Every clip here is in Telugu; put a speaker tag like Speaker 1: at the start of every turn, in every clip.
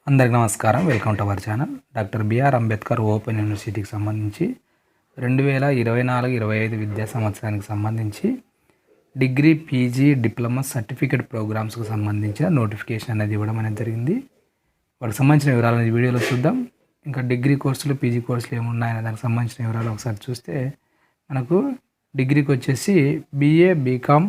Speaker 1: అందరికీ నమస్కారం. Welcome to our channel. Doctor B R Ambedkar open యూనివర్సిటీకి సంబంధించి 2024-25 విద్యా సంవత్సరానికి సంబంధించి డిగ్రీ, పీజీ, డిప్లొమా, సర్టిఫికేట్ ప్రోగ్రామ్స్కి సంబంధించిన నోటిఫికేషన్ అనేది ఇవ్వడం అనేది జరిగింది. వాటికి సంబంధించిన వివరాలు అనేది వీడియోలో చూద్దాం. ఇంకా డిగ్రీ కోర్సులు, పీజీ కోర్సులు ఏమున్నాయనే దానికి సంబంధించిన వివరాలు ఒకసారి చూస్తే మనకు డిగ్రీకి వచ్చేసి బీఏ, బీకామ్,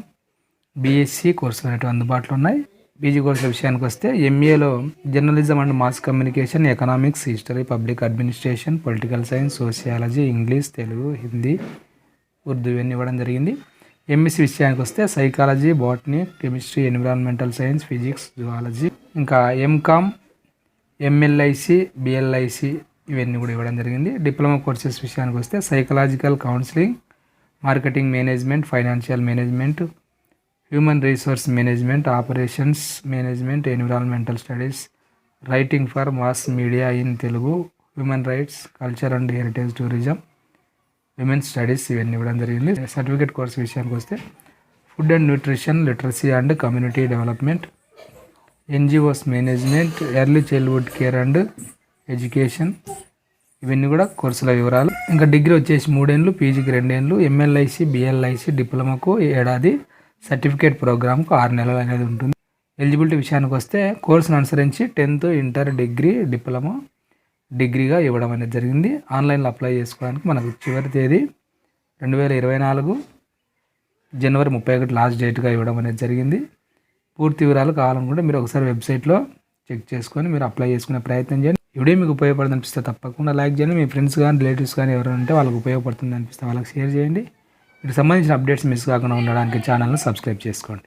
Speaker 1: బీఎస్సీ కోర్సులు అనేవి అందుబాటులో ఉన్నాయి. పీజీ కోర్సుల విషయానికి వస్తే ఎంఏలో journalism and mass communication, economics, history, public administration, political science, sociology, English, Telugu, Hindi, Urdu ఇవన్నీ ఇవ్వడం జరిగింది. ఎంఎస్సీ విషయానికి వస్తే psychology, botany, chemistry, environmental science, physics, zoology, ఇంకా ఎంకామ్, ఎంఎల్ఐసి, బిఎల్ఐసి ఇవన్నీ కూడా ఇవ్వడం జరిగింది. డిప్లొమా కోర్సెస్ విషయానికి వస్తే psychological counselling, marketing management, financial management, human resource management, operations management, environmental studies, writing for mass media in Telugu, human rights, culture and heritage tourism, women's studies ఇవన్నీ ఇవ్వడం జరిగింది. సర్టిఫికేట్ కోర్స్ విషయానికి వస్తే food and nutrition, literacy and community development, NGOs management, early childhood care and education ఇవన్నీ కూడా కోర్సుల వివరాలు. ఇంకా డిగ్రీ వచ్చేసి 3 ఏళ్ళు, పీజీకి 2 ఏళ్ళు, ఎంఎల్ఐసి, బిఎల్ఐసి, డిప్లొమాకు ఏడాది, సర్టిఫికేట్ ప్రోగ్రామ్కు 6 నెలలు అనేది ఉంటుంది. ఎలిజిబిలిటీ విషయానికి వస్తే కోర్సును అనుసరించి 10th, ఇంటర్, డిగ్రీ, డిప్లొమా, డిగ్రీగా ఇవ్వడం అనేది జరిగింది. ఆన్లైన్లో అప్లై చేసుకోవడానికి మనకు చివరి తేదీ 2024 జనవరి 31 లాస్ట్ డేట్గా ఇవ్వడం అనేది జరిగింది. పూర్తి వివరాలు కావాలనుకుంటే మీరు ఒకసారి వెబ్సైట్లో చెక్ చేసుకొని మీరు అప్లై చేసుకునే ప్రయత్నం చేయండి. వీడియో మీకు ఉపయోగపడుతుంది అనిపిస్తే తప్పకుండా లైక్ చేయండి. మీ ఫ్రెండ్స్ కానీ రిలేటివ్స్ కానీ ఎవరైనా ఉంటే వాళ్ళకి ఉపయోగపడుతుంది అనిపిస్తే వాళ్ళకి షేర్ చేయండి. వీటికి సంబంధించిన అప్డేట్స్ మిస్ కాకుండా ఉండడానికి ఛానల్ని సబ్స్క్రైబ్ చేసుకోండి.